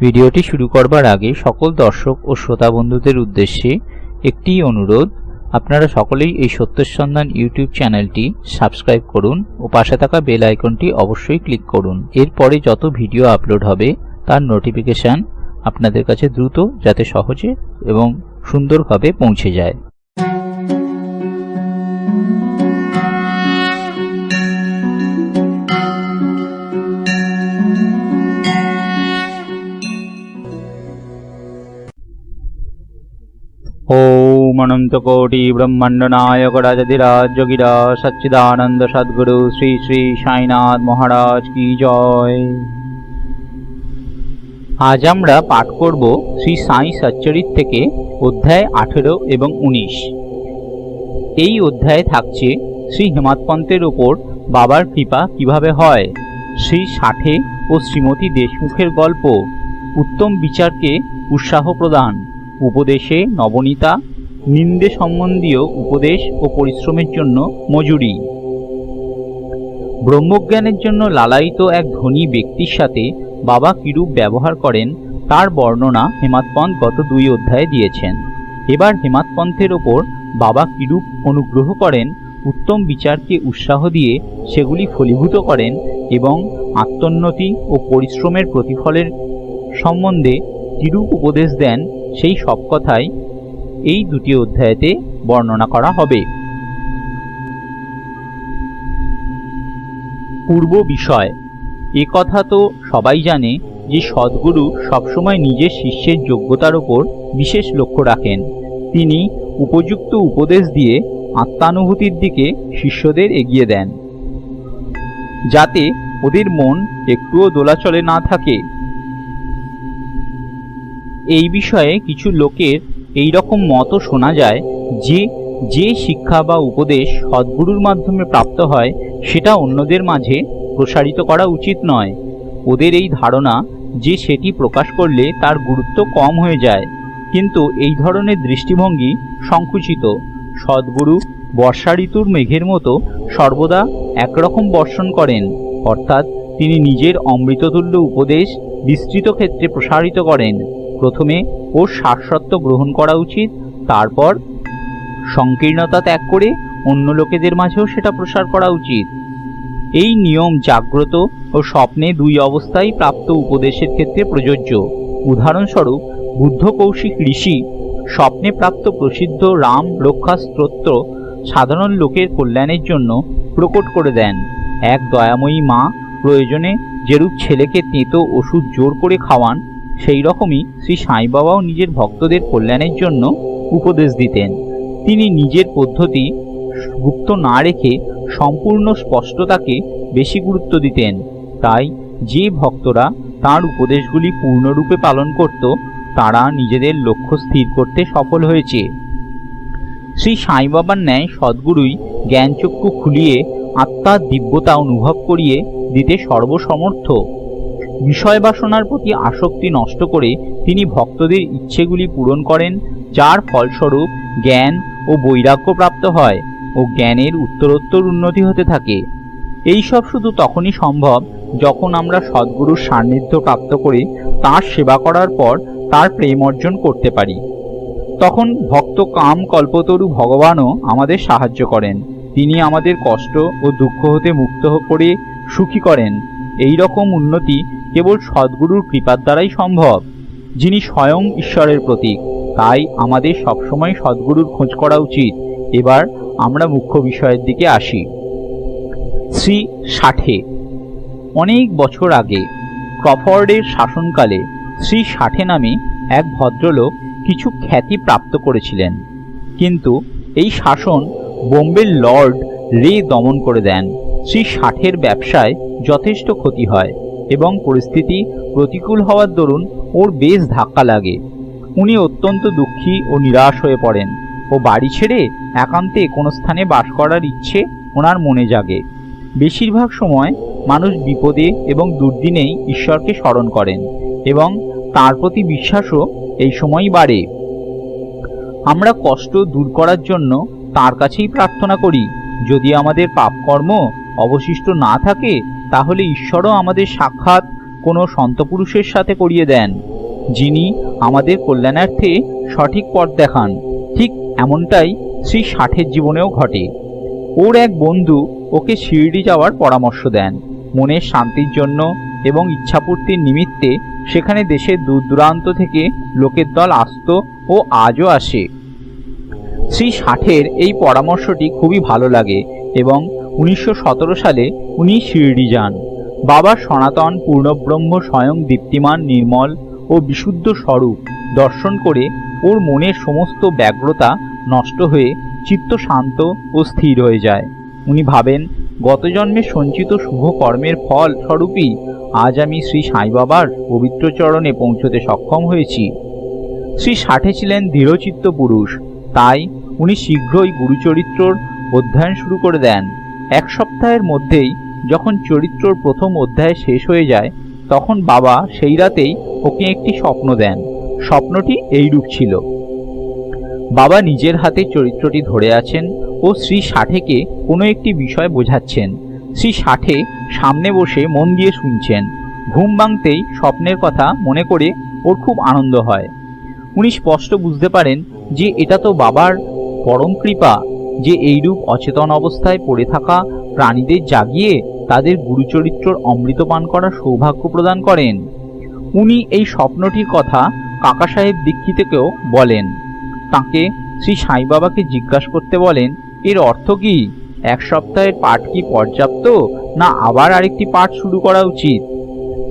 ভিডিওটি শুরু করবার আগে সকল দর্শক ও শ্রোতা বন্ধুদের উদ্দেশ্যে একটি অনুরোধ, আপনারা সকলেই এই সত্যের সন্ধান ইউটিউব চ্যানেলটি সাবস্ক্রাইব করুন ও পাশে থাকা বেল আইকনটি অবশ্যই ক্লিক করুন। এরপরে যত ভিডিও আপলোড হবে তার নোটিফিকেশন আপনাদের কাছে দ্রুত যাতে সহজে এবং সুন্দরভাবে পৌঁছে যায়। ओम अनंत कोटि ब्रह्मांड नायक राजाधिराज जोगिरा सच्चिदानंद सद्गुरु श्री श्री साईनाथ महाराज की जय। आज আমরা পাঠ করব শ্রী সাই সচ্চরিত থেকে অধ্যায় 18 এবং 19। এই অধ্যায়ে থাকছে শ্রী হেমাদ পন্থের উপর বাবার কৃপা কিভাবে হয়, শ্রী ষাঠে ও শ্রীমতী দেশমুখের গল্প, উত্তম বিচারকে উৎসাহ প্রদান, উপদেশে নবনীতা, নিন্দে সম্বন্ধীয় উপদেশ ও পরিশ্রমের জন্য মজুরি। ব্রহ্মজ্ঞানের জন্য লালায়িত এক ধনী ব্যক্তির সাথে বাবা কিরূপ ব্যবহার করেন তার বর্ণনা হেমাদপন্থ গত 2 অধ্যায়ে দিয়েছেন। এবার হেমাদপন্থের ওপর বাবা কিরূপ অনুগ্রহ করেন, উত্তম বিচারকে উৎসাহ দিয়ে সেগুলি ফলীভূত করেন এবং আত্মোন্নতি ও পরিশ্রমের প্রতিফলের সম্বন্ধে কিরূপ উপদেশ দেন, সেই সব কথাই এই 2টি অধ্যায়েতে বর্ণনা করা হবে। পূর্ব বিষয়। এ কথা তো সবাই জানে যে সদ্গুরু সবসময় নিজের শিষ্যের যোগ্যতার উপর বিশেষ লক্ষ্য রাখেন। তিনি উপযুক্ত উপদেশ দিয়ে আত্মানুভূতির দিকে শিষ্যদের এগিয়ে দেন, যাতে ওদের মন একটুও দোলাচলে না থাকে। এই বিষয়ে কিছু লোকের এই রকম মতও শোনা যায় যে শিক্ষা বা উপদেশ সদ্গুরুর মাধ্যমে প্রাপ্ত হয় সেটা অন্যদের মাঝে প্রসারিত করা উচিত নয়। ওদের এই ধারণা যে সেটি প্রকাশ করলে তার গুরুত্ব কম হয়ে যায়। কিন্তু এই ধরনের দৃষ্টিভঙ্গি সংকুচিত। সদ্গুরু বর্ষা ঋতুর মেঘের মতো সর্বদা একরকম বর্ষণ করেন, অর্থাৎ তিনি নিজের অমৃততুল্য উপদেশ বিস্তৃত ক্ষেত্রে প্রসারিত করেন। প্রথমে ওর শাশ্বত গ্রহণ করা উচিত, তারপর সংকীর্ণতা ত্যাগ করে অন্য লোকেদের মাঝেও সেটা প্রসার করা উচিত। এই নিয়ম জাগ্রত ও স্বপ্নে 2 অবস্থায় প্রাপ্ত উপদেশের ক্ষেত্রে প্রযোজ্য। উদাহরণস্বরূপ বুদ্ধ কৌশিক ঋষি স্বপ্নে প্রাপ্ত প্রসিদ্ধ রাম রক্ষা স্তোত্র সাধারণ লোকের কল্যাণের জন্য প্রকট করে দেন। এক দয়াময়ী মা প্রয়োজনে যেরূপ ছেলেকে তেঁতো ওষুধ জোর করে খাওয়ান, সেই রকমই শ্রী সাই বাবাও নিজের ভক্তদের কল্যাণের জন্য উপদেশ দিতেন। তিনি নিজের পদ্ধতি গুপ্ত না রেখে সম্পূর্ণ স্পষ্টতাকে বেশি গুরুত্ব দিতেন। তাই যে ভক্তরা তাঁর উপদেশগুলি পূর্ণরূপে পালন করত তারা নিজেদের লক্ষ্য স্থির করতে সফল হয়েছে। শ্রী সাই বাবার ন্যায় সদ্গুরুই জ্ঞানচক্ষু খুলিয়ে আত্মার দিব্যতা অনুভব করিয়ে দিতে সর্বসমর্থ। বিষয় বাসনার প্রতি আসক্তি নষ্ট করে তিনি ভক্তদের ইচ্ছেগুলি পূরণ করেন, যার ফলস্বরূপ জ্ঞান ও বৈরাগ্য প্রাপ্ত হয় ও জ্ঞানের উত্তরোত্তর উন্নতি হতে থাকে। এই সব শুধু তখনই সম্ভব যখন আমরা সদ্গুরুর সান্নিধ্য প্রাপ্ত করে তাঁর সেবা করার পর তার প্রেম অর্জন করতে পারি। তখন ভক্ত কাম কল্পতরু ভগবানও আমাদের সাহায্য করেন। তিনি আমাদের কষ্ট ও দুঃখ হতে মুক্ত করে সুখী করেন। এই রকম উন্নতি কেবল সদ্গুরুর কৃপার দ্বারাই সম্ভব, যিনি স্বয়ং ঈশ্বরের প্রতীক। তাই আমাদের সবসময় সদ্গুরুর খোঁজ করা উচিত। এবার আমরা মুখ্য বিষয়ের দিকে আসি। শ্রী ষাঠে। অনেক বছর আগে ক্রফোর্ডের শাসনকালে শ্রী ষাঠে নামে এক ভদ্রলোক কিছু খ্যাতি প্রাপ্ত করেছিলেন, কিন্তু এই শাসন বোম্বের লর্ড রে দমন করে দেন। শ্রী ষাঠের ব্যবসায় যথেষ্ট ক্ষতি হয় এবং পরিস্থিতি প্রতিকূল হওয়ার দরুন ওর বেশ ধাক্কা লাগে। উনি অত্যন্ত দুঃখী ও নিরাশ হয়ে পড়েন ও বাড়ি ছেড়ে একান্তে কোনো স্থানে বাস করার ইচ্ছে ওনার মনে জাগে। বেশিরভাগ সময় মানুষ বিপদে এবং দুর্দিনেই ঈশ্বরকে স্মরণ করেন এবং তার প্রতি বিশ্বাসও এই সময়ই বাড়ে। আমরা কষ্ট দূর করার জন্য তার কাছেই প্রার্থনা করি। যদি আমাদের পাপকর্ম অবশিষ্ট না থাকে তাহলে ঈশ্বরও আমাদের সাক্ষাৎ কোনো সন্তপুরুষের সাথে করিয়ে দেন, যিনি আমাদের কল্যাণার্থে সঠিক পথ দেখান। ঠিক এমনটাই শ্রী ষাঠের জীবনেও ঘটে। ওর এক বন্ধু ওকে শিরডি যাওয়ার পরামর্শ দেন মনের শান্তির জন্য এবং ইচ্ছাপূর্তির নিমিত্তে। সেখানে দেশের দূর দূরান্ত থেকে লোকের দল আসত ও আজও আসে। শ্রী ষাঠের এই পরামর্শটি খুবই ভালো লাগে এবং 1917 সালে উনি শিরডি যান। বাবার সনাতন পূর্ণব্রহ্ম স্বয়ং দীপ্তিমান নির্মল ও বিশুদ্ধ স্বরূপ দর্শন করে ওর মনের সমস্ত ব্যগ্রতা নষ্ট হয়ে চিত্ত শান্ত ও স্থির হয়ে যায়। উনি ভাবেন, গত জন্মে সঞ্চিত শুভ কর্মের ফল স্বরূপই আজ আমি শ্রী সাই বাবার পবিত্র চরণে পৌঁছতে সক্ষম হয়েছি। শ্রী ষাঠে ছিলেন দৃঢ়চিত্ত পুরুষ, তাই উনি শীঘ্রই গুরুচরিত্রর অধ্যয়ন শুরু করে দেন। এক সপ্তাহের মধ্যেই যখন চরিত্রর প্রথম অধ্যায় শেষ হয়ে যায়, তখন বাবা সেই রাতেই ওকে একটি স্বপ্ন দেন। স্বপ্নটি এইরূপ ছিল: বাবা নিজের হাতে চরিত্রটি ধরে আছেন ও শ্রী ষাঠেকে কোনো একটি বিষয় বোঝাচ্ছেন। শ্রী ষাঠে সামনে বসে মন দিয়ে শুনছেন। ঘুম ভাঙতেই স্বপ্নের কথা মনে করে ওর খুব আনন্দ হয়। উনি স্পষ্ট বুঝতে পারেন যে এটা তো বাবার পরম কৃপা যে এইরূপ অচেতন অবস্থায় পড়ে থাকা প্রাণীদের জাগিয়ে তাদের গুরুচরিত্রর অমৃত পান করার সৌভাগ্য প্রদান করেন। উনি এই স্বপ্নটির কথা কাকা সাহেব দীক্ষিতকেও বলেন। তাকে শ্রী সাই বাবাকে জিজ্ঞাসা করতে বলেন, এর অর্থ কি? এক সপ্তাহের পাঠ কি পর্যাপ্ত, না আবার আরেকটি পাঠ শুরু করা উচিত?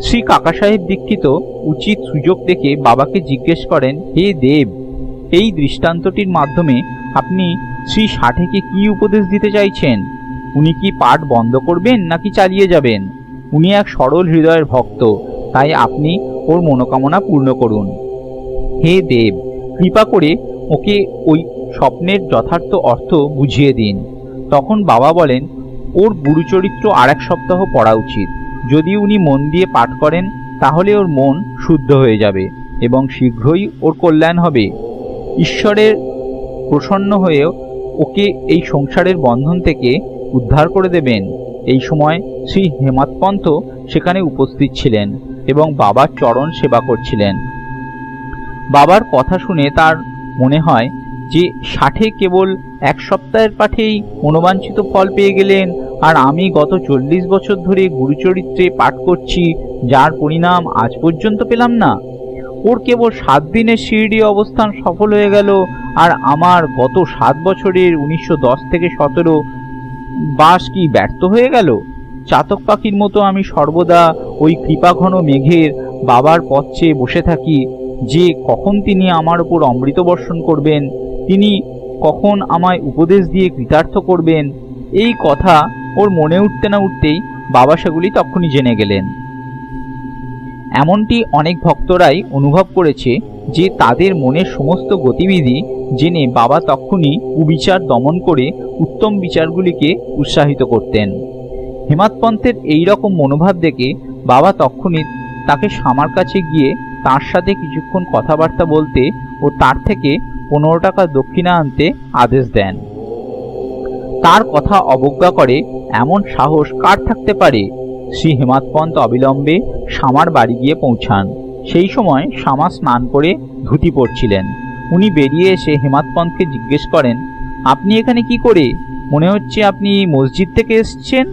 শ্রী কাকা সাহেব দীক্ষিত উচিত সুযোগ দেখে বাবাকে জিজ্ঞেস করেন, হে দেব, এই দৃষ্টান্তটির মাধ্যমে আপনি শ্রী ষাঠেকে কি উপদেশ দিতে চাইছেন? উনি কি পাঠ বন্ধ করবেন নাকি চালিয়ে যাবেন? উনি এক সরল হৃদয়ের ভক্ত, তাই আপনি ওর মনোকামনা পূর্ণ করুন। হে দেব, কৃপা করে ওকে ওই স্বপ্নের যথার্থ অর্থ বুঝিয়ে দিন। তখন বাবা বলেন, ওর গুরুচরিত্র আর এক সপ্তাহ পড়া উচিত। যদি উনি মন দিয়ে পাঠ করেন তাহলে ওর মন শুদ্ধ হয়ে যাবে এবং শীঘ্রই ওর কল্যাণ হবে। ঈশ্বরের প্রসন্ন হয়ে ওকে এই সংসারের বন্ধন থেকে উদ্ধার করে দেবেন। এই সময় শ্রী হেমাৎপন্ত সেখানে উপস্থিত ছিলেন এবং বাবার চরণ সেবা করছিলেন। বাবার কথা শুনে তার মনে হয় যে ষাঠে কেবল এক সপ্তাহের পাঠেই মনোবাঞ্ছিত ফল পেয়ে গেলেন, আর আমি গত 40 বছর ধরে গুরুচরিত্রে পাঠ করছি, যার পরিণাম আজ পর্যন্ত পেলাম না। ওর কেবল 7 দিনের শিরডি অবস্থান সফল হয়ে গেল, আর আমার গত 7 বছরের 1910 থেকে 17 বাস কি ব্যর্থ হয়ে গেল? চাতক পাখির মতো আমি সর্বদা ওই কৃপাঘন মেঘের বাবার পথ চেয়ে বসে থাকি, যে কখন তিনি আমার উপর অমৃত বর্ষণ করবেন, তিনি কখন আমায় উপদেশ দিয়ে কৃতার্থ করবেন। এই কথা ওর মনে উঠতে না উঠতেই বাবা সেগুলি তখনই জেনে গেলেন। এমনটি অনেক ভক্তরাই অনুভব করেছে যে তাদের মনের সমস্ত গতিবিধি জেনে বাবা তখনই কুবিচার দমন করে উত্তম বিচারগুলিকে উৎসাহিত করতেন। হেমাৎপন্থের এই রকম মনোভাব দেখে বাবা তখনই তাকে সামার কাছে গিয়ে তার সাথে কিছুক্ষণ কথাবার্তা বলতে ও তার থেকে 15 টাকা দক্ষিণা আনতে আদেশ দেন। তার কথা অবজ্ঞা করে এমন সাহস কার থাকতে পারে? শ্রী হেমাৎপন্ত অবিলম্বে শামার বাড়ি গিয়ে পৌঁছান। সেই সময় শামা স্নান করে ধুতি পরছিলেন। উনি বেরিয়ে এসে হেমাৎপন্তকে জিজ্ঞেস করেন, আপনি এখানে কি করে? মনে হচ্ছে আপনি মসজিদ থেকে এসেছেন।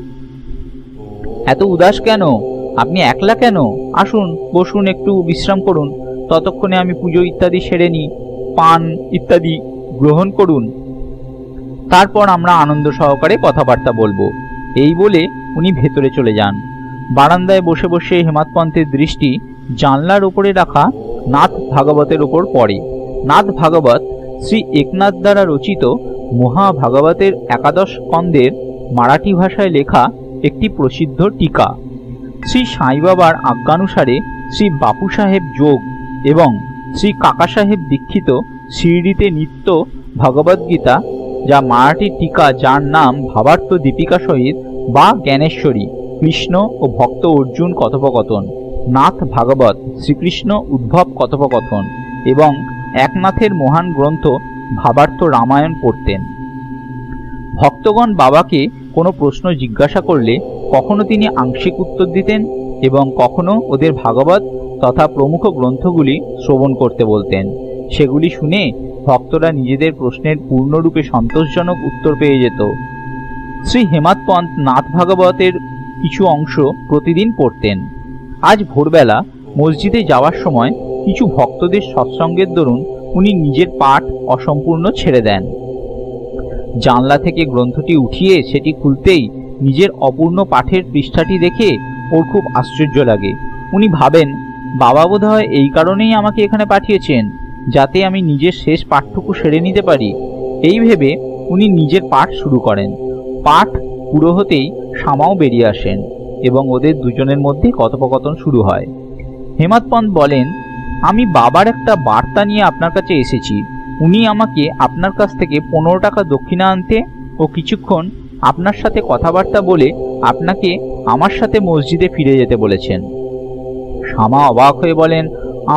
এত উদাস কেন? আপনি একলা কেন? আসুন, বসুন, একটু বিশ্রাম করুন, ততক্ষণে আমি পুজো ইত্যাদি সেরে নিই। পান ইত্যাদি গ্রহণ করুন, তারপর আমরা আনন্দ সহকারে কথাবার্তা বলবো। এই বলে উনি ভেতরে চলে যান। বারান্দায় বসে বসে হেমাৎপন্থের দৃষ্টি জানলার উপরে রাখা নাথ ভাগবতের উপর পড়ে। নাথ ভাগবত শ্রী একনাথ দ্বারা রচিত মহাভাগবতের 11 স্কন্ধের মারাঠি ভাষায় লেখা একটি প্রসিদ্ধ টিকা। শ্রী সাই বাবার আজ্ঞানুসারে শ্রী বাপু সাহেব যোগ এবং শ্রী কাকা সাহেব দীক্ষিত শিরডিতে নিত্য ভগবদ্গীতা, যা মারাঠি টিকা, যার নাম ভাবার্থ দীপিকা সহিত বা জ্ঞানেশ্বরী, কৃষ্ণ ও ভক্ত অর্জুন কথোপকথন, নাথ ভাগবত, শ্রীকৃষ্ণ উদ্ভব কথোপকথন এবং একনাথের মহান গ্রন্থ ভাবার্থ রামায়ণ পড়তেন। ভক্তগণ বাবাকে কোনো প্রশ্ন জিজ্ঞাসা করলে কখনো তিনি আংশিক উত্তর দিতেন এবং কখনো ওদের ভাগবত তথা প্রমুখ গ্রন্থগুলি শ্রবণ করতে বলতেন। সেগুলি শুনে ভক্তরা নিজেদের প্রশ্নের পূর্ণরূপে সন্তোষজনক উত্তর পেয়ে যেত। শ্রী হেমাদ পন্ত নাথ ভাগবতের কিছু অংশ প্রতিদিন পড়তেন। আজ ভোরবেলা মসজিদে যাওয়ার সময় কিছু ভক্তদের সৎসঙ্গের দরুন উনি নিজের পাঠ অসম্পূর্ণ ছেড়ে দেন। জানলা থেকে গ্রন্থটি উঠিয়ে সেটি খুলতেই নিজের অপূর্ণ পাঠের পৃষ্ঠাটি দেখে ওর খুব আশ্চর্য লাগে। উনি ভাবেন, বাবা বোধহয় এই কারণেই আমাকে এখানে পাঠিয়েছেন, যাতে আমি নিজের শেষ পাঠটুকু সেরে নিতে পারি। এই ভেবে উনি নিজের পাঠ শুরু করেন। পাঠ পুরো হতেই শ্যামাও বেরিয়ে আসেন এবং ওদের দুজনের মধ্যে কথোপকথন শুরু হয়। হেমাদ পন্ত বলেন, আমি বাবার একটা বার্তা নিয়ে আপনার কাছে এসেছি। উনি আমাকে আপনার কাছ থেকে 15 টাকা দক্ষিণা আনতে ও কিছুক্ষণ আপনার সাথে কথাবার্তা বলে আপনাকে আমার সাথে মসজিদে ফিরে যেতে বলেছেন। শ্যামা অবাক হয়ে বলেন,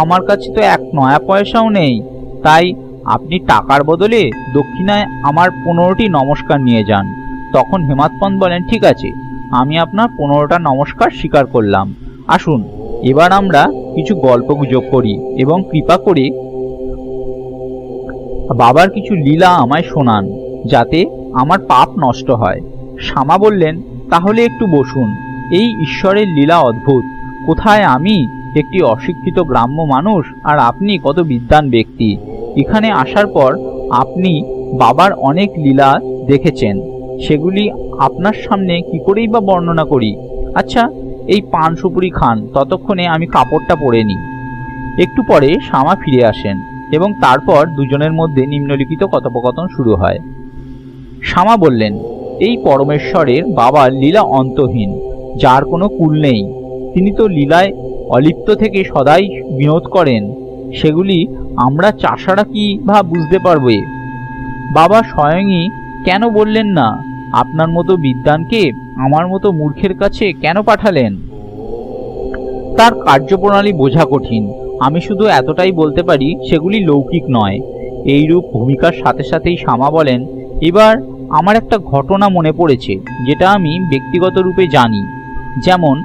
আমার কাছে তো 1 নয়া পয়সাও নেই, তাই আপনি টাকার বদলে দক্ষিণায় আমার 15টি নমস্কার নিয়ে যান। তখন হেমাদ পন্ত বলেন, ঠিক আছে, আমি আপনার 15টা নমস্কার স্বীকার করলাম। আসুন এবার আমরা কিছু গল্পগুজব করি এবং কৃপা করে বাবার কিছু লীলা আমায় শোনান, যাতে আমার পাপ নষ্ট হয়। শ্যামা বললেন, তাহলে একটু বসুন। এই ঈশ্বরের লীলা অদ্ভুত। কোথায় আমি, একটি অশিক্ষিত গ্রাম্য মানুষ, আর আপনি কত বিদ্বান ব্যক্তি। এখানে আসার পর আপনি বাবার অনেক লীলা দেখেছেন, সেগুলি আপনার সামনে কি করেই বা বর্ণনা করি। আচ্ছা, এই পান সুপুরি খান, ততক্ষণে আমি কাপড়টা পরে নিই। একটু পরে শ্যামা ফিরে আসেন এবং তারপর দুজনের মধ্যে নিম্নলিখিত কথোপকথন শুরু হয়। শ্যামা বললেন, এই পরমেশ্বরের বাবার লীলা অন্তহীন, যার কোনো কুল নেই। তিনি তো লীলায় অলিপ্ত থেকে সদাই বিনোদ করেন, সেগুলি আমরা চাষারা কি বা বুঝতে পারবে। বাবা স্বয়ংই কেন বললেন না, আপনার মতো বিদ্বানকে আমার মতো মূর্খের কাছে কেন পাঠালেন? তার কার্যপ্রণালী বোঝা কঠিন। আমি শুধু এতটাই বলতে পারি, সেগুলি লৌকিক নয়। এইরূপ ভূমিকার সাথে সাথেই শ্যামা বলেন, এবার আমার একটা ঘটনা মনে পড়েছে, যেটা আমি ব্যক্তিগত রূপে জানি। যেমন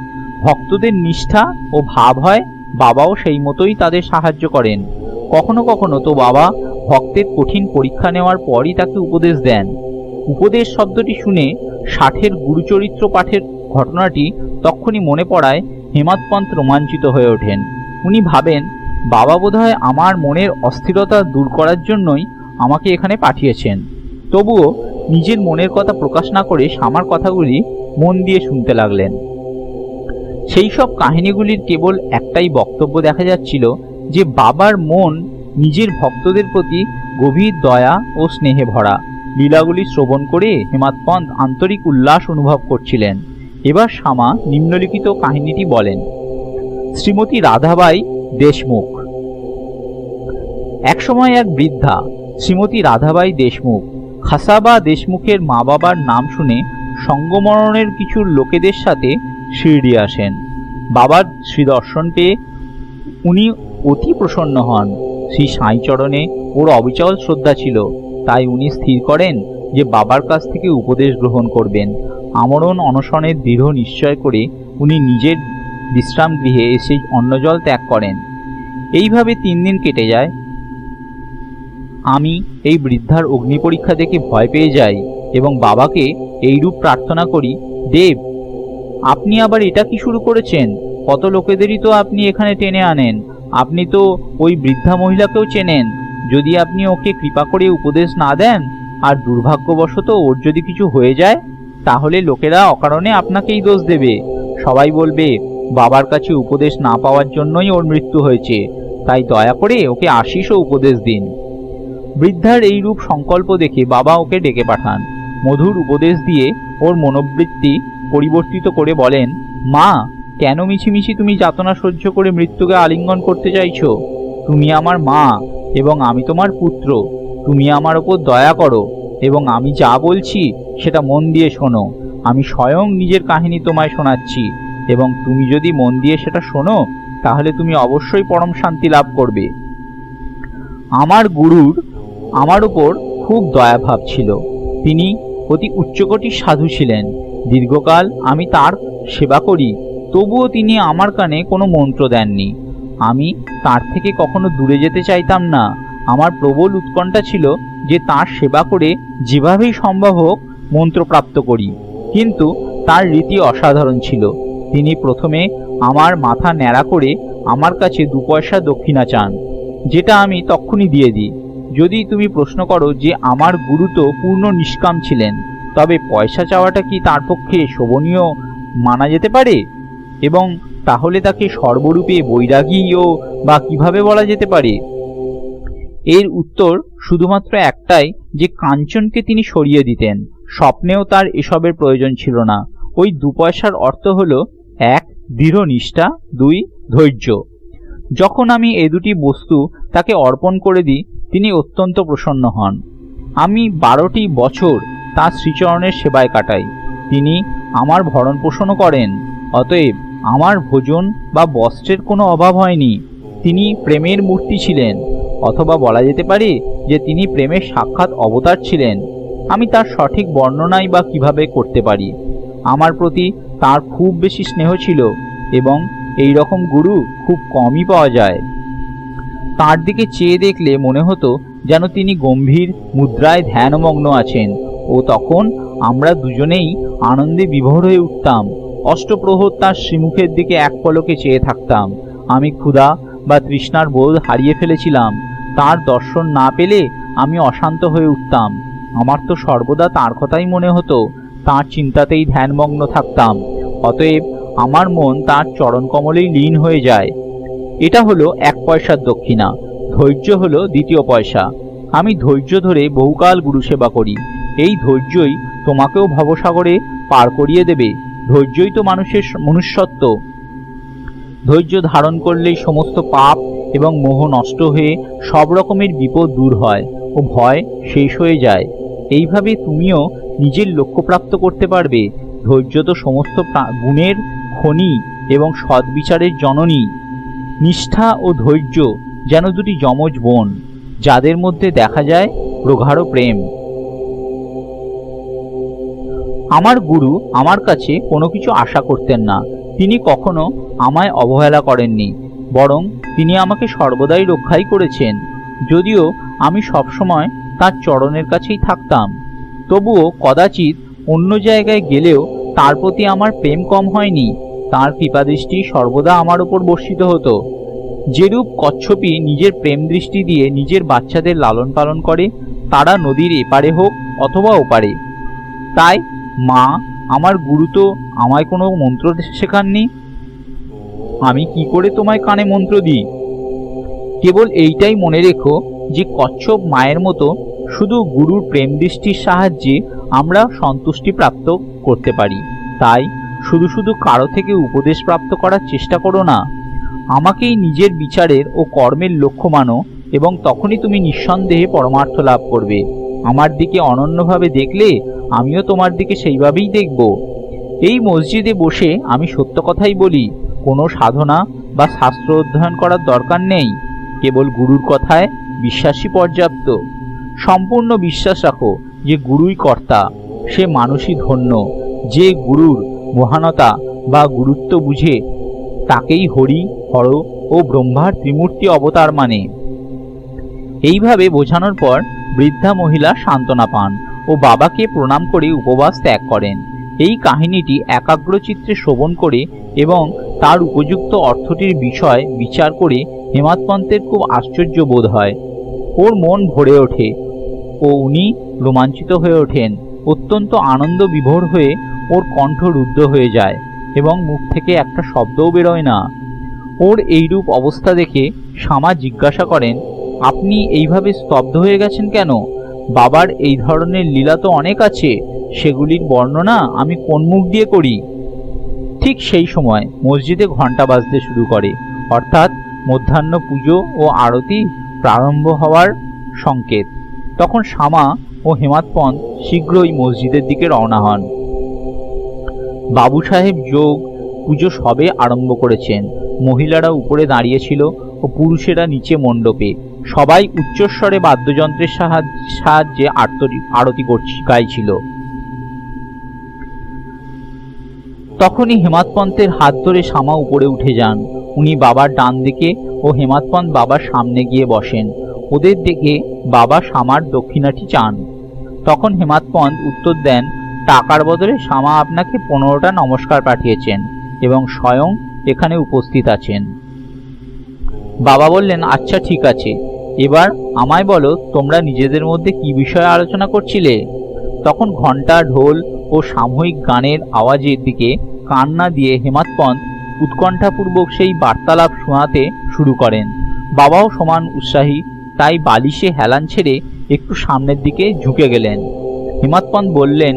ভক্তদের নিষ্ঠা ও ভাব হয়, বাবাও সেই মতোই তাদের সাহায্য করেন। কখনো কখনো তো বাবা ভক্তের কঠিন পরীক্ষা নেওয়ার পরই তাকে উপদেশ দেন। উপদেশ শব্দটি শুনে 60-এর গুরুচরিত্র পাঠের ঘটনাটি তক্ষুনি মনে পড়ায় হেমাদ পন্ত রোমাঞ্চিত হয়ে ওঠেন। উনি ভাবেন, বাবা বোধহয় আমার মনের অস্থিরতা দূর করার জন্যই আমাকে এখানে পাঠিয়েছেন। তবুও নিজের মনের কথা প্রকাশ না করে শ্যামার কথাগুলি মন দিয়ে শুনতে লাগলেন। সেই সব কাহিনীগুলির কেবল একটাই বক্তব্য দেখা যাচ্ছিল, যে বাবার মন নিজের ভক্তদের প্রতি গভীর দয়া ও স্নেহে ভরা। লীলাগুলি শ্রবণ করে হেমাদ পন্ত আন্তরিক উল্লাস অনুভব করছিলেন। এবার শ্যামা নিম্নলিখিত কাহিনীটি বলেন। শ্রীমতী রাধাবাই দেশমুখ। একসময় এক বৃদ্ধা শ্রীমতী রাধাবাই দেশমুখ খাসাবা দেশমুখের মা বাবার নাম শুনে সঙ্গমরণের কিছু লোকেদের সাথে শিরডি আসেন। বাবার শ্রীদর্শন পেয়ে উনি অতি প্রসন্ন হন। শ্রী সাঁইচরণে ওর অবিচল শ্রদ্ধা ছিল, তাই উনি স্থির করেন যে বাবার কাছ থেকে উপদেশ গ্রহণ করবেন। আমরণ অনশনের দৃঢ় নিশ্চয় করে উনি নিজের বিশ্রাম গৃহে এসে অন্নজল ত্যাগ করেন। এইভাবে 3 দিন কেটে যায়। আমি এই বৃদ্ধার অগ্নি পরীক্ষা দেখে ভয় পেয়ে যাই এবং বাবাকে এইরূপ প্রার্থনা করি, দেব, আপনি আবার এটা কি শুরু করেছেন? কত লোকেদেরই তো আপনি এখানে টেনে আনেন। আপনি তো ওই বৃদ্ধা মহিলাকেও চেনেন। যদি আপনি ওকে কৃপা করে উপদেশ না দেন, আর দুর্ভাগ্যবশত ওর যদি কিছু হয়ে যায়, তাহলে লোকেরা অকারণে আপনাকেই দোষ দেবে। সবাই বলবে বাবার কাছে উপদেশ না পাওয়ার জন্যই ওর মৃত্যু হয়েছে, তাই দয়া করে ওকে আশীষ ও উপদেশ দিন। বৃদ্ধার এই রূপ সংকল্প দেখে বাবা ওকে ডেকে পাঠান। মধুর উপদেশ দিয়ে ওর মনোবৃত্তি পরিবর্তিত করে বলেন, মা, কেন মিছিমিছি তুমি যাতনা সহ্য করে মৃত্যুকে আলিঙ্গন করতে চাইছো? তুমি আমার মা এবং আমি তোমার পুত্র। তুমি আমার ওপর দয়া করো এবং আমি যা বলছি সেটা মন দিয়ে শোনো। আমি স্বয়ং নিজের কাহিনী তোমায় শোনাচ্ছি এবং তুমি যদি মন দিয়ে সেটা শোনো, তাহলে তুমি অবশ্যই পরম শান্তি লাভ করবে। আমার গুরুর আমার উপর খুব দয়াভাব ছিল। তিনি অতি উচ্চকোটির সাধু ছিলেন। দীর্ঘকাল আমি তার সেবা করি, তবুও তিনি আমার কানে কোনো মন্ত্র দেননি। আমি তার থেকে কখনো দূরে যেতে চাইতাম না। আমার প্রবল উৎকণ্ঠা ছিল যে তার সেবা করে যেভাবেই সম্ভব হোক মন্ত্রপ্রাপ্ত করি। কিন্তু তার রীতি অসাধারণ ছিল। তিনি প্রথমে আমার মাথা ন্যাড়া করে আমার কাছে 2 পয়সা দক্ষিণা চান, যেটা আমি তক্ষুনি দিয়ে দিই। যদি তুমি প্রশ্ন করো যে আমার গুরু তো পূর্ণ নিষ্কাম ছিলেন, তবে পয়সা চাওয়াটা কি তার পক্ষে শোভনীয় মানা যেতে পারে? এবং তাহলে তাকে সর্বরূপে বৈরাগীও বা কিভাবে বলা যেতে পারে? এর উত্তর শুধুমাত্র একটাই, যে কাঞ্চনকে তিনি সরিয়ে দিতেন। স্বপ্নেও তার এসবের প্রয়োজন ছিল না। ওই 2 পয়সার অর্থ হলো 1 দৃঢ় নিষ্ঠা, 2 ধৈর্য। যখন আমি এই দুটি বস্তু তাকে অর্পণ করে দিই, তিনি অত্যন্ত প্রসন্ন হন। আমি 12টি বছর তার শ্রীচরণের সেবায় কাটাই। তিনি আমার ভরণ পোষণও করেন। অতএব আমার ভোজন বা বস্ত্রের কোনো অভাব হয়নি। তিনি প্রেমের মূর্তি ছিলেন, অথবা বলা যেতে পারে যে তিনি প্রেমের সাক্ষাৎ অবতার ছিলেন। আমি তার সঠিক বর্ণনাই বা কিভাবে করতে পারি? আমার প্রতি তার খুব বেশি স্নেহ ছিল, এবং এই রকম গুরু খুব কমই পাওয়া যায়। তার দিকে চেয়ে দেখলে মনে হতো যেন তিনি গম্ভীর মুদ্রায় ধ্যানমগ্ন আছেন, ও তখন আমরা দুজনেই আনন্দে বিভোর হয়ে উঠতাম। অষ্টপ্রহর তার শ্রীমুখের দিকে এক পলকে চেয়ে থাকতাম। আমি ক্ষুধা বা তৃষ্ণার বোধ হারিয়ে ফেলেছিলাম। তার দর্শন না পেলে আমি অশান্ত হয়ে উঠতাম। আমার তো সর্বদা তার কথাই মনে হতো, তার চিন্তাতেই ধ্যানমগ্ন থাকতাম। অতএব আমার মন তার চরণ কমলেই লীন হয়ে যায়। এটা হলো 1 পয়সার দক্ষিণা। ধৈর্য হলো 2য় পয়সা। আমি ধৈর্য ধরে বহুকাল গুরু সেবা করি। এই ধৈর্যই তোমাকেও ভবসাগরে পার করিয়ে দেবে। ধৈর্যই তো মানুষের মনুষ্যত্ব। ধৈর্য ধারণ করলেই সমস্ত পাপ এবং মোহ নষ্ট হয়ে সব রকমের বিপদ দূর হয় ও ভয় শেষ হয়ে যায়। এইভাবে তুমিও নিজের লক্ষ্যপ্রাপ্ত করতে পারবে। ধৈর্য তো সমস্ত গুণের খনি এবং সদ্বিচারের জননী। নিষ্ঠা ও ধৈর্য যেন দুটি যমজ বোন, যাদের মধ্যে দেখা যায় প্রগাঢ় প্রেম। আমার গুরু আমার কাছে কোনো কিছু আশা করতেন না। তিনি কখনো আমায় অবহেলা করেননি, বরং তিনি আমাকে সর্বদাই রক্ষাই করেছেন। যদিও আমি সবসময় তার চরণের কাছেই থাকতাম, তবুও কদাচিৎ অন্য জায়গায় গেলেও তার প্রতি আমার প্রেম কম হয়নি। তার কৃপাদৃষ্টি সর্বদা আমার উপর বর্ষিত হতো। যেরূপ কচ্ছপী নিজের প্রেম দৃষ্টি দিয়ে নিজের বাচ্চাদের লালন পালন করে, তারা নদীর এপারে হোক অথবা ওপারে। তাই মা, আমার গুরু তো আমায় কোনো মন্ত্র শেখাননি। আমি কি করে তোমায় কানে মন্ত্র দিই? কেবল এইটাই মনে রেখো যে কচ্ছপ মায়ের মতো শুধু গুরুর প্রেম দৃষ্টির সাহায্যে আমরা সন্তুষ্টি প্রাপ্ত করতে পারি। তাই শুধু শুধু কারো থেকে উপদেশ প্রাপ্ত করার চেষ্টা করো না। আমাকেই নিজের বিচারের ও কর্মের লক্ষ্য মানো, এবং তখনই তুমি নিঃসন্দেহে পরমার্থ লাভ করবে। আমার দিকে অনন্যভাবে দেখলে আমিও তোমার দিকে সেইভাবেই দেখব। এই মসজিদে বসে আমি সত্য কথাই বলি। কোনো সাধনা বা শাস্ত্র অধ্যয়ন করার দরকার নেই। কেবল গুরুর কথায় বিশ্বাসই পর্যাপ্ত। সম্পূর্ণ বিশ্বাস রাখো যে গুরুই কর্তা। সে মানুষই ধন্য। যে গুরুর মহানতা বা গুরুত্ব বুঝে, তাকেই হরি, হর ও ব্রহ্মার ত্রিমূর্তি অবতার মানে। এইভাবে বোঝানোর পর বৃদ্ধা মহিলা সান্ত্বনা পান ও বাবাকে প্রণাম করে উপবাস ত্যাগ করেন। এই কাহিনীটি একাগ্রচিত্তে শ্রবণ করে এবং তার উপযুক্ত অর্থটির বিষয় বিচার করে হেমাদপন্তের খুব আশ্চর্য বোধ হয়। ওর মন ভরে ওঠে ও উনি রোমাঞ্চিত হয়ে ওঠেন। অত্যন্ত আনন্দ বিভোর হয়ে ওর কণ্ঠ রুদ্ধ হয়ে যায় এবং মুখ থেকে একটা শব্দও বেরোয় না। ওর এইরূপ অবস্থা দেখে শ্যামা জিজ্ঞাসা করেন, আপনি এইভাবে স্তব্ধ হয়ে গেছেন কেন? বাবার এই ধরনের লীলা তো অনেক আছে, সেগুলির বর্ণনা আমি কোন মুখ দিয়ে করি? ঠিক সেই সময় মসজিদে ঘণ্টা বাজতে শুরু করে, অর্থাৎ মধ্যাহ্ন পুজো ও আরতি প্রারম্ভ হওয়ার সংকেত। তখন শ্যামা ও হেমাদপন্ত শীঘ্রই মসজিদের দিকে রওনা হন। বাবু সাহেব যোগ পুজো সবে আরম্ভ করেছেন। মহিলারা উপরে দাঁড়িয়েছিল ও পুরুষেরা নিচে মণ্ডপে। সবাই উচ্চস্বরে বাদ্যযন্ত্রের সাহায্যে আরতি গাইছিল। তখনই হেমাদপন্তের হাত ধরে শ্যামা উপরে উঠে যান। উনি বাবার ডান দিকে ও হেমাদপন্ত বাবার সামনে গিয়ে বসেন। ওদের দেখে বাবা শ্যামার দক্ষিণাটি চান। তখন হেমাদপন্ত উত্তর দেন, টাকার বদলে শ্যামা আপনাকে 15টা নমস্কার পাঠিয়েছেন এবং স্বয়ং এখানে উপস্থিত আছেন। বাবা বললেন, আচ্ছা ঠিক আছে, এবার আমায় বলো তোমরা নিজেদের মধ্যে কি বিষয়ে আলোচনা করছিলে। তখন ঘণ্টা, ঢোল ও সাময়িক গানের আওয়াজের দিকে কান না দিয়ে হেমাদপন্ত উৎকণ্ঠাপূর্বক সেই বার্তালাপ শোনাতে শুরু করেন। বাবাও সমান উৎসাহী, তাই বালিশে হেলান ছেড়ে একটু সামনের দিকে ঝুঁকে গেলেন। হেমাদপন্ত বললেন,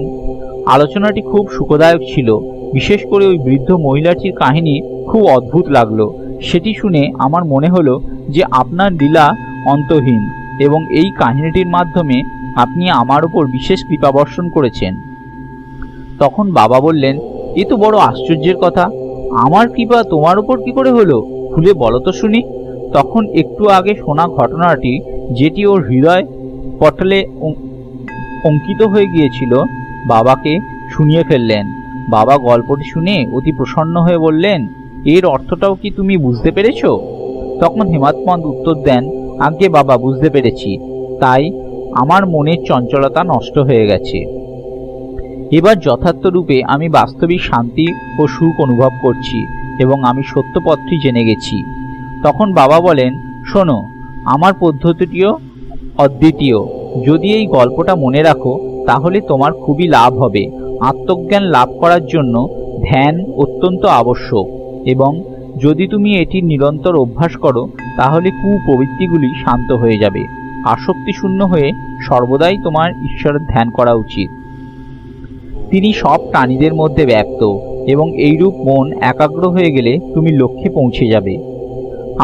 আলোচনাটি খুব সুখদায়ক ছিল। বিশেষ করে ওই বৃদ্ধ মহিলাটির কাহিনী খুব অদ্ভুত লাগলো। সেটি শুনে আমার মনে হলো যে আপনার লীলা অন্তহীন এবং এই কাহিনীটির মাধ্যমে আপনি আমার উপর বিশেষ কৃপা বর্ষণ করেছেন। তখন বাবা বললেন, এ তো বড় আশ্চর্যের কথা। আমার কৃপা তোমার উপর কি করে হলো, খুলে বলো তো শুনি। তখন একটু আগে শোনা ঘটনাটি, যেটি ওর হৃদয় পটলে অঙ্কিত হয়ে গিয়েছিল, বাবাকে শুনিয়ে ফেললেন। বাবা গল্পটি শুনে অতি প্রসন্ন হয়ে বললেন, এর অর্থটাও কি তুমি বুঝতে পেরেছ? তখন হেমাদপন্ত উত্তর দেন, আজ্ঞে বাবা, বুঝতে পেরেছি, তাই আমার মনের চঞ্চলতা নষ্ট হয়ে গেছে। এবার যথার্থ রূপে আমি বাস্তবিক শান্তি ও সুখ অনুভব করছি এবং আমি সত্য পথটি জেনে গেছি। তখন বাবা বলেন, শোনো, আমার পদ্ধতিটিও অদ্বিতীয়। যদি এই গল্পটা মনে রাখো তাহলে তোমার খুবই লাভ হবে। আত্মজ্ঞান লাভ করার জন্য ধ্যান অত্যন্ত আবশ্যক এবং যদি তুমি এটির নিরন্তর অভ্যাস করো তাহলে কুপ্রবৃত্তিগুলি শান্ত হয়ে যাবে। আসক্তি শূন্য হয়ে সর্বদাই তোমার ঈশ্বরের ধ্যান করা উচিত। তিনি সব প্রাণীদের মধ্যে ব্যপ্ত এবং এইরূপ মন একাগ্র হয়ে গেলে তুমি লক্ষ্যে পৌঁছে যাবে।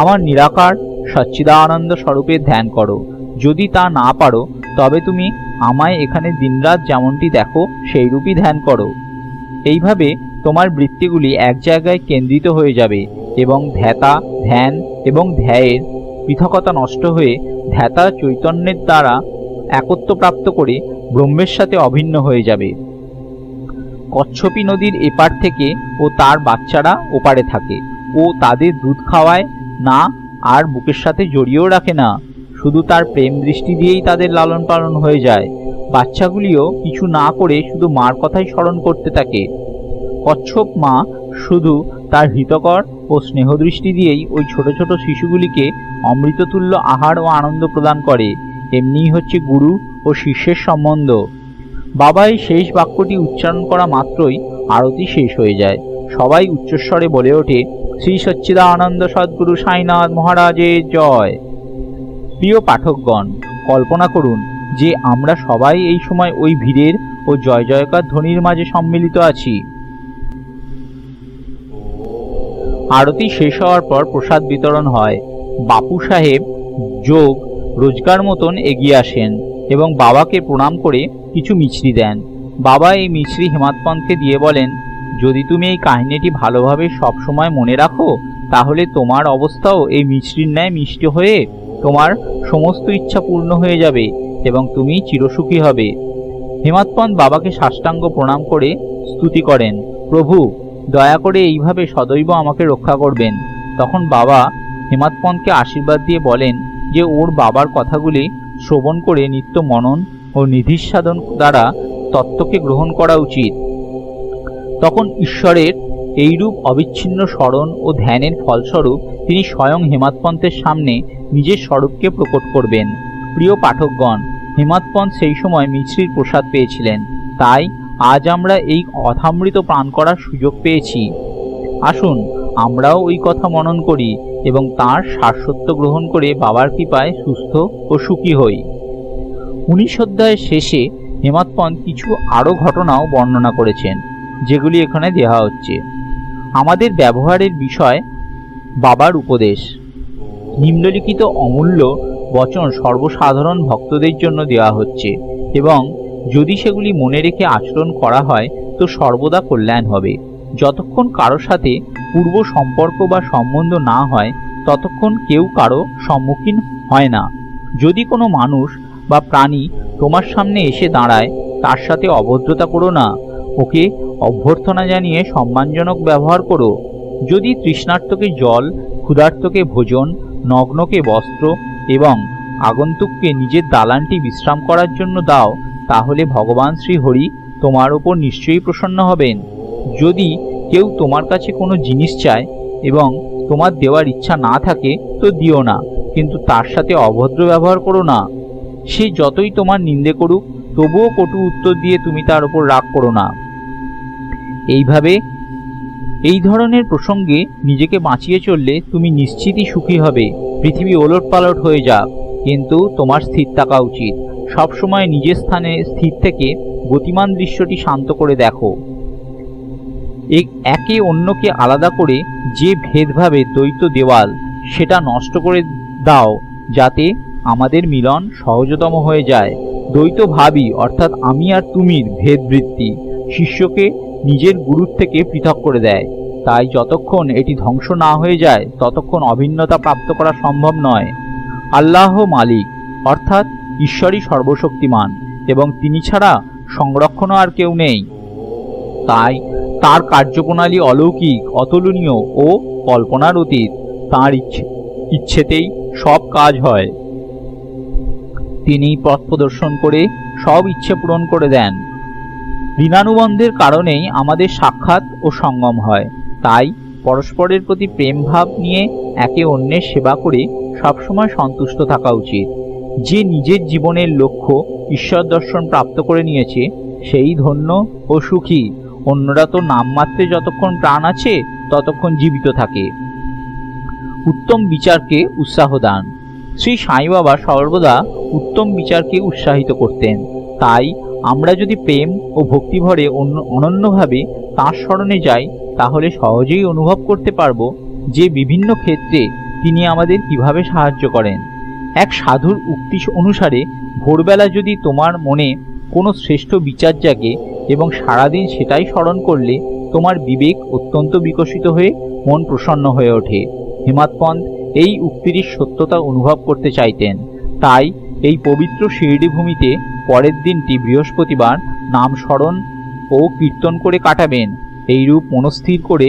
আমার নিরাকার সচ্চিদানন্দ স্বরূপের ধ্যান করো। যদি তা না পারো তবে তুমি আমায় এখানে দিনরাত যেমনটি দেখো সেই রূপই ধ্যান করো। এইভাবে তোমার বৃত্তিগুলি এক জায়গায় কেন্দ্রিত হয়ে যাবে এবং ধ্যাতা, ধ্যান এবং ধ্যায়ের পৃথকতা নষ্ট হয়ে ধ্যাতা চৈতন্যের দ্বারা একত্ব প্রাপ্ত করে ব্রহ্মের সাথে অভিন্ন হয়ে যাবে। কচ্ছপী নদীর এপার থেকে ও তার বাচ্চারা ওপারে থাকে ও তাদের দুধ খাওয়ায় না আর বুকের সাথে জড়িয়েও রাখে না, শুধু তার প্রেম দৃষ্টি দিয়েই তাদের লালন পালন হয়ে যায়। বাচ্চাগুলিও কিছু না করে শুধু মার কথাই স্মরণ করতে থাকে। কচ্ছপ মা শুধু তার হিতকর ও স্নেহদৃষ্টি দিয়েই ওই ছোট ছোট শিশুগুলিকে অমৃততুল্য আহার ও আনন্দ প্রদান করে। এমনিই হচ্ছে গুরু ও শিষ্যের সম্বন্ধ। বাবা এই শেষ বাক্যটি উচ্চারণ করা মাত্রই আরতি শেষ হয়ে যায়। সবাই উচ্চস্বরে বলে ওঠে, শ্রী সচ্চিদানন্দ সদ্গুরু সাইনাথ মহারাজের জয়। প্রিয় পাঠকগণ, কল্পনা করুন যে আমরা সবাই এই সময় ওই ভিড়ের ও জয় জয়কার ধ্বনির মাঝে সম্মিলিত আছি। আরতি শেষ হওয়ার পর প্রসাদ বিতরণ হয়। বাপু সাহেব যোগ রোজগার মতন এগিয়ে আসেন এবং বাবাকে প্রণাম করে কিছু মিছরি দেন। বাবা এই মিছরি হেমাদপন্তকে দিয়ে বলেন, যদি তুমি এই কাহিনীটি ভালোভাবে সবসময় মনে রাখো তাহলে তোমার অবস্থাও এই মিছরির ন্যায় মিষ্টি হয়ে তোমার সমস্ত ইচ্ছা পূর্ণ হয়ে যাবে এবং তুমি চিরসুখী হবে। হেমাদপন্ত বাবাকে সাষ্টাঙ্গ প্রণাম করে স্তুতি করেন, প্রভু দয়া করে এইভাবে সদৈব আমাকে রক্ষা করবেন। তখন বাবা হেমাদপন্তকে আশীর্বাদ দিয়ে বলেন যে ওর বাবার কথাগুলি শ্রবণ করে নিত্য মনন ও নিধিসাধন দ্বারা তত্ত্বকে গ্রহণ করা উচিত। তখন ঈশ্বরের এইরূপ অবিচ্ছিন্ন স্মরণ ও ধ্যানের ফলস্বরূপ তিনি স্বয়ং হেমাদপন্তের সামনে নিজের স্বরূপকে প্রকট করবেন। প্রিয় পাঠকগণ, হেমাদপন্ত সেই সময় মিছরির প্রসাদ পেয়েছিলেন, তাই আজ আমরা এই কথামৃত পান করার সুযোগ পেয়েছি। আসুন আমরাও ওই কথা মনন করি এবং তাঁর সারসত্য গ্রহণ করে বাবার কৃপায় সুস্থ ও সুখী হই। 19 অধ্যায়ের শেষে হেমাদপন্ত কিছু আরও ঘটনাও বর্ণনা করেছেন, যেগুলি এখানে দেওয়া হচ্ছে। আমাদের ব্যবহারের বিষয় বাবার উপদেশ। নিম্নলিখিত অমূল্য বচন সর্বসাধারণ ভক্তদের জন্য দেওয়া হচ্ছে এবং যদি সেগুলি মনে রেখে আচরণ করা হয় তো সর্বদা কল্যাণ হবে। যতক্ষণ কারো সাথে পূর্ব সম্পর্ক বা সম্বন্ধ না হয় ততক্ষণ কেউ কারো সম্মুখীন হয় না। যদি কোনো মানুষ বা প্রাণী তোমার সামনে এসে দাঁড়ায় তার সাথে অভদ্রতা করো না, ওকে অভ্যর্থনা জানিয়ে সম্মানজনক ব্যবহার করো। যদি তৃষ্ণার্তকে জল, ক্ষুধার্তকে ভোজন, নগ্নকে বস্ত্র এবং আগন্তুককে নিজের দালানটি বিশ্রাম করার জন্য দাও, তাহলে ভগবান শ্রীহরি তোমার উপর নিশ্চয়ই প্রসন্ন হবেন। যদি কেউ তোমার কাছে কোনো জিনিস চায় এবং তোমার দেওয়ার ইচ্ছা না থাকে তো দিও না, কিন্তু তার সাথে অভদ্র ব্যবহার করো না। সে যতই তোমার নিন্দে করুক তবুও কটু উত্তর দিয়ে তুমি তার উপর রাগ করো না। এইভাবে এই ধরনের প্রসঙ্গে নিজেকে বাঁচিয়ে চললে তুমি নিশ্চিতই সুখী হবে। পৃথিবী ওলটপালট হয়ে যাক, কিন্তু তোমার স্থির থাকা উচিত। সবসময় নিজের স্থানে স্থির থেকে গতিমান দৃশ্যটি শান্ত করে দেখো। একে অন্যকে আলাদা করে যে ভেদভাবে দ্বৈত দেওয়াল, সেটা নষ্ট করে দাও, যাতে আমাদের মিলন সহজতম হয়ে যায়। দ্বৈত ভাবী অর্থাৎ আমি আর তুমির ভেদবৃত্তি শিষ্যকে নিজের গুরুর থেকে পৃথক করে দেয়। তাই যতক্ষণ এটি ধ্বংস না হয়ে যায় ততক্ষণ অভিন্নতা প্রাপ্ত করা সম্ভব নয়। আল্লাহ মালিক অর্থাৎ ঈশ্বরই সর্বশক্তিমান এবং তিনি ছাড়া সংরক্ষণও আর কেউ নেই। তাই তার কার্যপ্রণালী অলৌকিক, অতুলনীয় ও কল্পনার অতীত। তাঁর ইচ্ছেতেই সব কাজ হয়। তিনি পথ প্রদর্শন করে সব ইচ্ছে পূরণ করে দেন। ঋণানুবন্ধের কারণেই আমাদের সাক্ষাৎ ও সঙ্গম হয়। তাই পরস্পরের প্রতি প্রেম ভাব নিয়ে একে অন্যের সেবা করে সবসময় সন্তুষ্ট থাকা উচিত। যে নিজের জীবনের লক্ষ্য ঈশ্বর দর্শন প্রাপ্ত করে নিয়েছে সেই ধন্য ও সুখী। অন্যরা তো নামমাত্রে যতক্ষণ প্রাণ আছে ততক্ষণ জীবিত থাকে। উত্তম বিচারকে উৎসাহ দান। শ্রী সাই বাবা সর্বদা উত্তম বিচারকে উৎসাহিত করতেন। তাই আমরা যদি প্রেম ও ভক্তিভরে অনন্যভাবে তাঁর স্মরণে যাই তাহলে সহজেই অনুভব করতে পারব যে বিভিন্ন ক্ষেত্রে তিনি আমাদের কিভাবে সাহায্য করেন। এক সাধুর উক্তি অনুসারে ভোরবেলা যদি তোমার মনে কোনো শ্রেষ্ঠ বিচার জাগে এবং সারাদিন সেটাই স্মরণ করলে তোমার বিবেক অত্যন্ত বিকশিত হয়ে মন প্রসন্ন হয়ে ওঠে। হিমাৎপন্থ এই উক্তির সত্যতা অনুভব করতে চাইতেন। তাই এই পবিত্র শিরডি ভূমিতে পরের দিনটি বৃহস্পতিবার নাম স্মরণ ও কীর্তন করে কাটাবেন। এইরূপ মনস্থির করে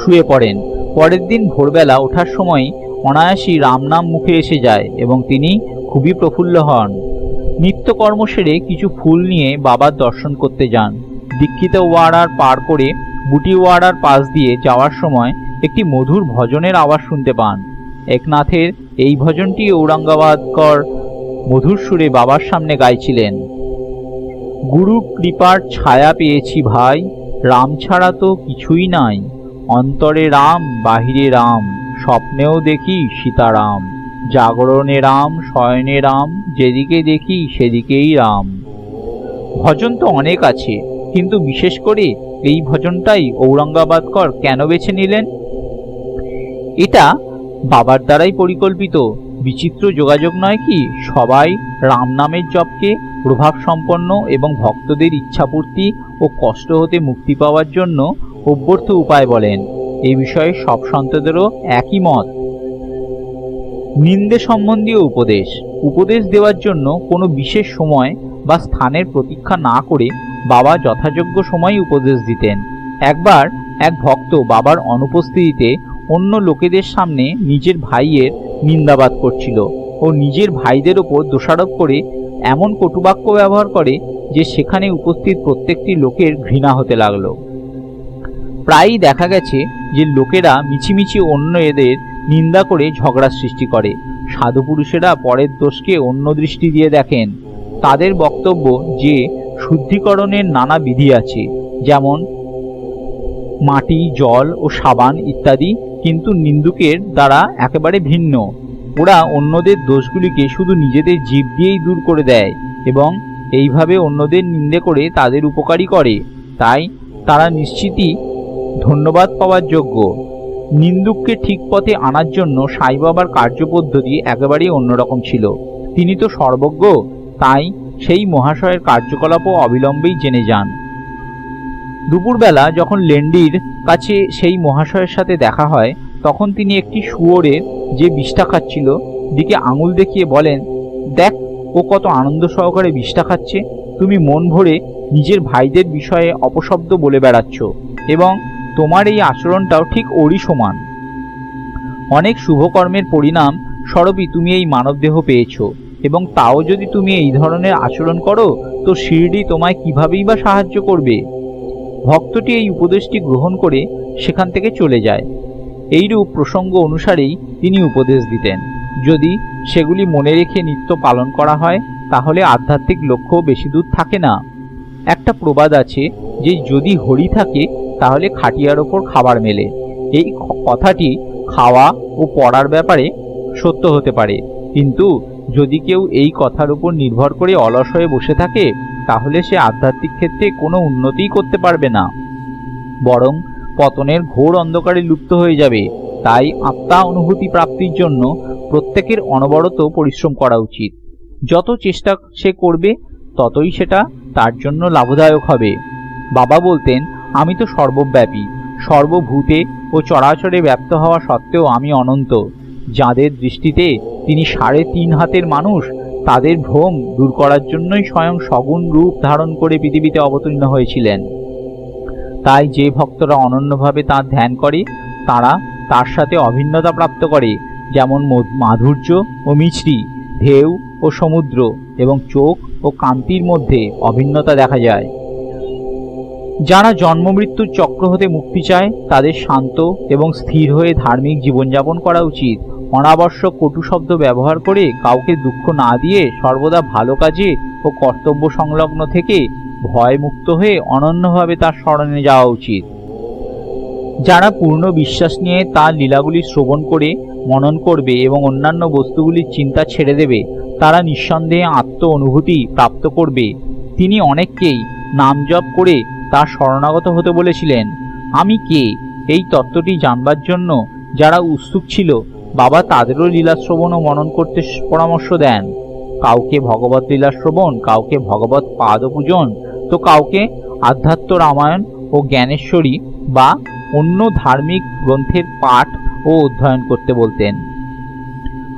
শুয়ে পড়েন। পরের দিন ভোরবেলা ওঠার সময় অনায়াসই রাম নাম মুখে এসে যায় এবং তিনি খুবই প্রফুল্ল হন। নিত্যকর্ম সেরে কিছু ফুল নিয়ে বাবার দর্শন করতে যান। দীক্ষিত ওয়াড়ার পার করে বুটিওয়াড়ার পাশ দিয়ে যাওয়ার সময় একটি মধুর ভজনের আওয়াজ শুনতে পান। একনাথের এই ভজনটি ঔরঙ্গাবাদকর মধুর সুরে বাবার সামনে গাইছিলেন। গুরু কৃপার ছায়া পেয়েছি ভাই, রাম ছাড়া তো কিছুই নাই। অন্তরে রাম বাহিরে রাম, স্বপ্নেও দেখি সীতারাম। জাগরণে রাম শয়নে রাম, যেদিকে দেখি সেদিকেই রাম। ভজন তো অনেক আছে, কিন্তু বিশেষ করে এই ভজনটাই ঔরঙ্গাবাদকর কেন বেছে নিলেন? এটা বাবার দ্বারাই পরিকল্পিত বিচিত্র যোগাযোগ নয় কি? সবাই রাম নামের জপকে প্রভাব সম্পন্ন এবং ভক্তদের ইচ্ছাপূর্তি ও কষ্ট হতে মুক্তি পাওয়ার জন্য অভ্যর্থ উপায় বলেন। এই বিষয়ে সব সন্তদেরও একই মত। নিন্দে সম্বন্ধীয় উপদেশ। উপদেশ দেওয়ার জন্য কোনো বিশেষ সময় বা স্থানের প্রতীক্ষা না করে বাবা যথাযোগ্য সময় উপদেশ দিতেন। একবার এক ভক্ত বাবার অনুপস্থিতিতে অন্য লোকেদের সামনে নিজের ভাইয়ের নিন্দাবাদ করছিল ও নিজের ভাইদের ওপর দোষারোপ করে এমন কটুবাক্য ব্যবহার করে যে সেখানে উপস্থিত প্রত্যেকটি লোকের ঘৃণা হতে লাগলো। প্রায়ই দেখা গেছে যে লোকেরা মিছিমিছি অন্য এদের নিন্দা করে ঝগড়া সৃষ্টি করে। সাধু পুরুষেরা পরের দোষকে অন্য দৃষ্টি দিয়ে দেখেন। তাদের বক্তব্য যে শুদ্ধিকরণের নানা বিধি আছে, যেমন মাটি, জল ও সাবান ইত্যাদি, কিন্তু নিন্দুকের দ্বারা একেবারে ভিন্ন। ওরা অন্যদের দোষগুলিকে শুধু নিজেদের জিভ দিয়েই দূর করে দেয় এবং এইভাবে অন্যদের নিন্দে করে তাদের উপকারী করে। তাই তারা নিশ্চিতই ধন্যবাদ পাওয়ার যোগ্য। নিন্দুককে ঠিক পথে আনার জন্য সাই বাবার কার্যপদ্ধতি একেবারেই অন্যরকম ছিল। তিনি তো সর্বজ্ঞ, তাই সেই মহাশয়ের কার্যকলাপও অবিলম্বেই জেনে যান। দুপুরবেলা যখন লেন্ডির কাছে সেই মহাশয়ের সাথে দেখা হয়, তখন তিনি একটি শুয়োরের যে বিষ্ঠা খাচ্ছিল দিকে আঙুল দেখিয়ে বলেন, দেখ ও কত আনন্দ সহকারে বিষ্ঠা খাচ্ছে। তুমি মন ভরে নিজের ভাইদের বিষয়ে অপশব্দ বলে বেড়াচ্ছ এবং তোমার এই আচরণটাও ঠিক ওরই সমান। অনেক শুভকর্মের পরিণাম স্বরূপই তুমি এই মানবদেহ পেয়েছ, এবং তাও যদি তুমি এই ধরনের আচরণ করো তো শিরডি তোমায় কিভাবেই বা সাহায্য করবে। ভক্তটি এই উপদেশটি গ্রহণ করে সেখান থেকে চলে যায়। এইরূপ প্রসঙ্গ অনুসারেই তিনি উপদেশ দিতেন। যদি সেগুলি মনে রেখে নিত্য পালন করা হয় তাহলে আধ্যাত্মিক লক্ষ্য বেশি দূর থাকে না। একটা প্রবাদ আছে যে যদি হরি থাকে তাহলে খাটিয়ার ওপর খাবার মেলে। এই কথাটি খাওয়া ও পড়ার ব্যাপারে সত্য হতে পারে, কিন্তু যদি কেউ এই কথার উপর নির্ভর করে অলস হয়ে বসে থাকে তাহলে সে আধ্যাত্মিক ক্ষেত্রে কোনো উন্নতিই করতে পারবে না, বরং পতনের ঘোর অন্ধকারে লুপ্ত হয়ে যাবে। তাই আত্মা অনুভূতি প্রাপ্তির জন্য প্রত্যেকের অনবরত পরিশ্রম করা উচিত। যত চেষ্টা সে করবে ততই সেটা তার জন্য লাভদায়ক হবে। বাবা বলতেন, আমি তো সর্বব্যাপী, সর্বভূতে ও চরাচরে ব্যপ্ত হওয়া সত্ত্বেও আমি অনন্ত। যাদের দৃষ্টিতে তিনি 3.5 হাতের মানুষ, তাদের ভ্রম দূর করার জন্যই স্বয়ং সগুণ রূপ ধারণ করে পৃথিবীতে অবতীর্ণ হয়েছিলেন। তাই যে ভক্তরা অনন্যভাবে তাঁর ধ্যান করে তারা তার সাথে অভিন্নতা প্রাপ্ত করে, যেমন মাধুর্য ও মিছরি, ঢেউ ও সমুদ্র এবং চোখ ও কান্তির মধ্যে অভিন্নতা দেখা যায়। যারা জন্মমৃত্যুর চক্র হতে মুক্তি চায় তাদের শান্ত এবং স্থির হয়ে ধার্মিক জীবনযাপন করা উচিত। অনাবশ্যক কটু শব্দ ব্যবহার করে কাউকে দুঃখ না দিয়ে সর্বদা ভালো কাজে ও কর্তব্য সংলগ্ন থেকে ভয় মুক্ত হয়ে অনন্যভাবে তার শরণে যাওয়া উচিত। যারা পূর্ণ বিশ্বাস নিয়ে তার লীলাগুলি শ্রবণ করে মনন করবে এবং অন্যান্য বস্তুগুলির চিন্তা ছেড়ে দেবে, তারা নিঃসন্দেহে আত্ম অনুভূতি প্রাপ্ত করবে। তিনি অনেককেই নাম জপ করে তার শরণাগত হতে বলেছিলেন। আমি কে এই তত্ত্বটি জানবার জন্য যারা উৎসুক ছিল, বাবা তাদেরও লীলা শ্রবণ ও মনন করতে পরামর্শ দেন। কাউকে ভগবত লীলা শ্রবণ, কাউকে ভগবত পাদ পূজন, তো কাউকে আধ্যাত্ম রামায়ণ ও জ্ঞানেশ্বরী বা অন্য ধার্মিক গ্রন্থের পাঠ ও অধ্যয়ন করতে বলতেন।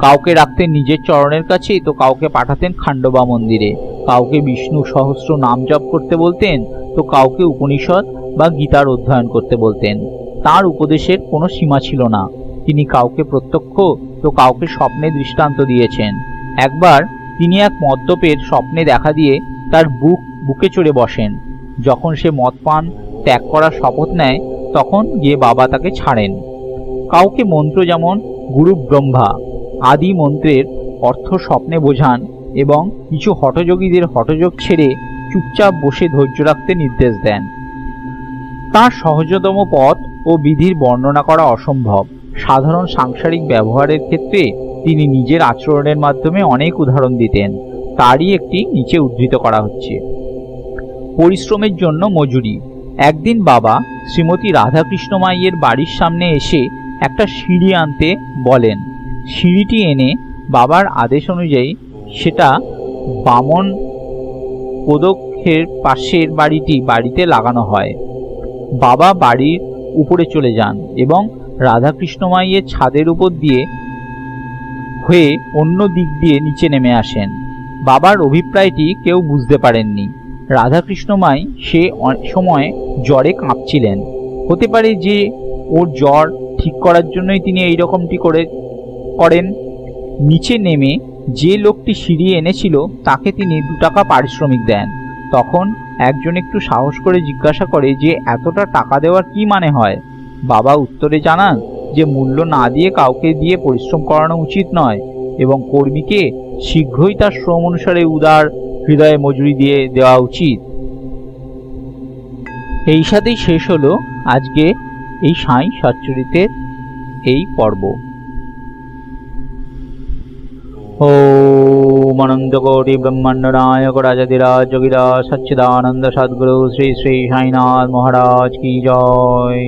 কাউকে রাখতেন নিজের চরণের কাছে, তো কাউকে পাঠাতেন খান্ডবা মন্দিরে। কাউকে বিষ্ণু সহস্র নাম জপ করতে বলতেন, তো কাউকে উপনিষদ বা গীতার অধ্যয়ন করতে বলতেন। তার উপদেশের কোনো সীমা ছিল না। তিনি কাউকে প্রত্যক্ষ তো কাউকে স্বপ্নে দৃষ্টান্ত দিয়েছেন। একবার তিনি এক মদ্যপের স্বপ্নে দেখা দিয়ে তার বুকে চড়ে বসেন। যখন সে মদ পান ত্যাগ করার শপথ নেয় তখন গিয়ে বাবা তাকে ছাড়েন। কাউকে মন্ত্র যেমন গুরু ব্রহ্মা আদি মন্ত্রের অর্থ স্বপ্নে বোঝান এবং কিছু হঠযোগীদের হঠযোগ ছেড়ে চুপচাপ বসে ধৈর্য রাখতে নির্দেশ দেন। তার সহজতম পথ ও বিধির বর্ণনা করা অসম্ভব। সাধারণ সাংসারিক ব্যবহারের ক্ষেত্রে তিনি নিজের আচরণের মাধ্যমে অনেক উদাহরণ দিতেন। তারই একটি নিচে উদ্ধৃত করা হচ্ছে। পরিশ্রমের জন্য মজুরি। একদিন বাবা শ্রীমতী রাধাকৃষ্ণ মাইয়ের বাড়ির সামনে এসে একটা সিঁড়ি আনতে বলেন। সিঁড়িটি এনে বাবার আদেশ অনুযায়ী সেটা বামন পদক্ষের পাশের বাড়িতে লাগানো হয়। বাবা বাড়ির উপরে চলে যান এবং রাধাকৃষ্ণ মাইয়ের ছাদের উপর দিয়ে হয়ে অন্য দিক দিয়ে নিচে নেমে আসেন। বাবার অভিপ্রায়টি কেউ বুঝতে পারেননি। রাধাকৃষ্ণ মাই সে সময় জ্বরে কাঁপছিলেন। হতে পারে যে ওর জ্বর ঠিক করার জন্যই তিনি এই রকমটি করেন। নিচে নেমে যে লোকটি সিঁড়ি এনেছিল তাকে তিনি 2 টাকা পারিশ্রমিক দেন। তখন একজন একটু সাহস করে জিজ্ঞাসা করে যে এতটা টাকা দেওয়ার কি মানে হয়। বাবা উত্তরে জানান যে মূল্য না দিয়ে কাউকে দিয়ে পরিশ্রম করানো উচিত নয় এবং কর্মীকে শীঘ্রই তার শ্রম অনুসারে উদার হৃদয়ে মজুরি দিয়ে দেওয়া উচিত। এই সাথেই শেষ হলো আজকে এই সাই সচ্চরিতের এই পর্ব। ओम अनंतकोटि ब्रह्मांड नायक राजाधिराज जोगिराज सच्चिदानंद सद्गुरु श्री श्री साईनाथ महाराज की जय।